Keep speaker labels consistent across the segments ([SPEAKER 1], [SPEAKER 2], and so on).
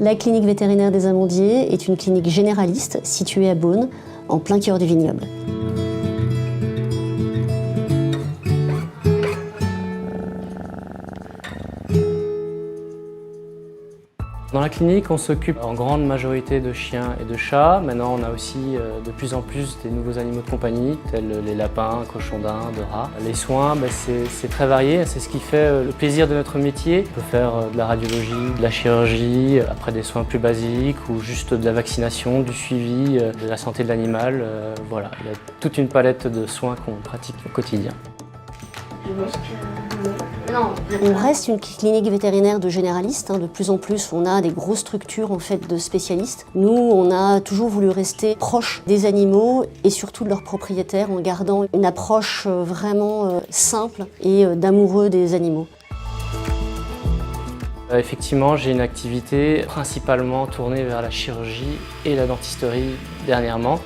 [SPEAKER 1] La clinique vétérinaire des Amandiers est une clinique généraliste située à Beaune, en plein cœur du vignoble.
[SPEAKER 2] Dans la clinique, on s'occupe en grande majorité de chiens et de chats. Maintenant, on a aussi de plus en plus des nouveaux animaux de compagnie, tels les lapins, cochons d'Inde, rats. Les soins, c'est très varié. C'est ce qui fait le plaisir de notre métier. On peut faire de la radiologie, de la chirurgie, après des soins plus basiques ou juste de la vaccination, du suivi de la santé de l'animal. Voilà, il y a toute une palette de soins qu'on pratique au quotidien.
[SPEAKER 1] On reste une clinique vétérinaire de généralistes. De plus en plus, on a des grosses structures en fait, de spécialistes. Nous, on a toujours voulu rester proche des animaux et surtout de leurs propriétaires en gardant une approche vraiment simple et d'amoureux des animaux.
[SPEAKER 2] Effectivement, j'ai une activité principalement tournée vers la chirurgie et la dentisterie dernièrement.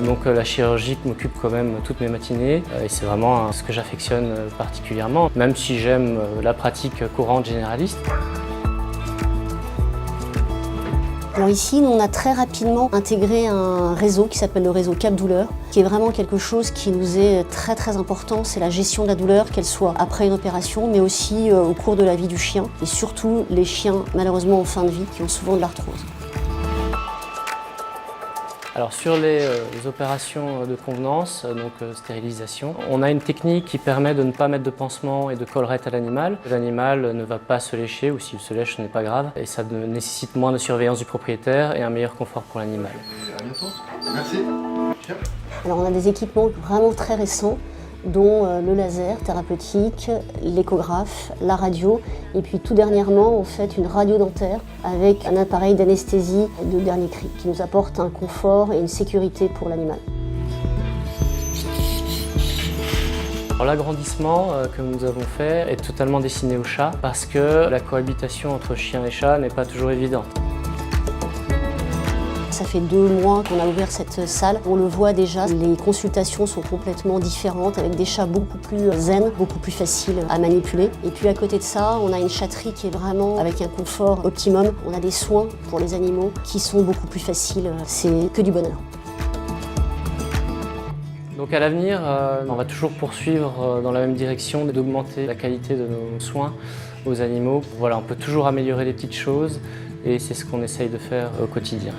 [SPEAKER 2] Donc la chirurgie m'occupe quand même toutes mes matinées et c'est vraiment ce que j'affectionne particulièrement, même si j'aime la pratique courante généraliste.
[SPEAKER 1] Alors ici, on a très rapidement intégré un réseau qui s'appelle le réseau Cap Douleur, qui est vraiment quelque chose qui nous est très important, c'est la gestion de la douleur, qu'elle soit après une opération, mais aussi au cours de la vie du chien, et surtout les chiens malheureusement en fin de vie qui ont souvent de l'arthrose.
[SPEAKER 2] Alors sur les opérations de convenance, donc stérilisation, on a une technique qui permet de ne pas mettre de pansement et de collerette à l'animal. L'animal ne va pas se lécher, ou s'il se lèche, ce n'est pas grave. Et ça nécessite moins de surveillance du propriétaire et un meilleur confort pour l'animal.
[SPEAKER 3] À bientôt. Merci.
[SPEAKER 1] Alors on a des équipements vraiment très récents, dont le laser thérapeutique, l'échographe, la radio, et puis tout dernièrement on fait une radio dentaire avec un appareil d'anesthésie de dernier cri qui nous apporte un confort et une sécurité pour l'animal.
[SPEAKER 2] L'agrandissement que nous avons fait est totalement destiné aux chats parce que la cohabitation entre chien et chat n'est pas toujours évidente.
[SPEAKER 1] Ça fait 2 mois qu'on a ouvert cette salle. On le voit déjà, les consultations sont complètement différentes avec des chats beaucoup plus zen, beaucoup plus faciles à manipuler. Et puis à côté de ça, on a une chatterie qui est vraiment avec un confort optimum. On a des soins pour les animaux qui sont beaucoup plus faciles. C'est que du bonheur.
[SPEAKER 2] Donc à l'avenir, on va toujours poursuivre dans la même direction d'augmenter la qualité de nos soins aux animaux. Voilà, on peut toujours améliorer les petites choses et c'est ce qu'on essaye de faire au quotidien.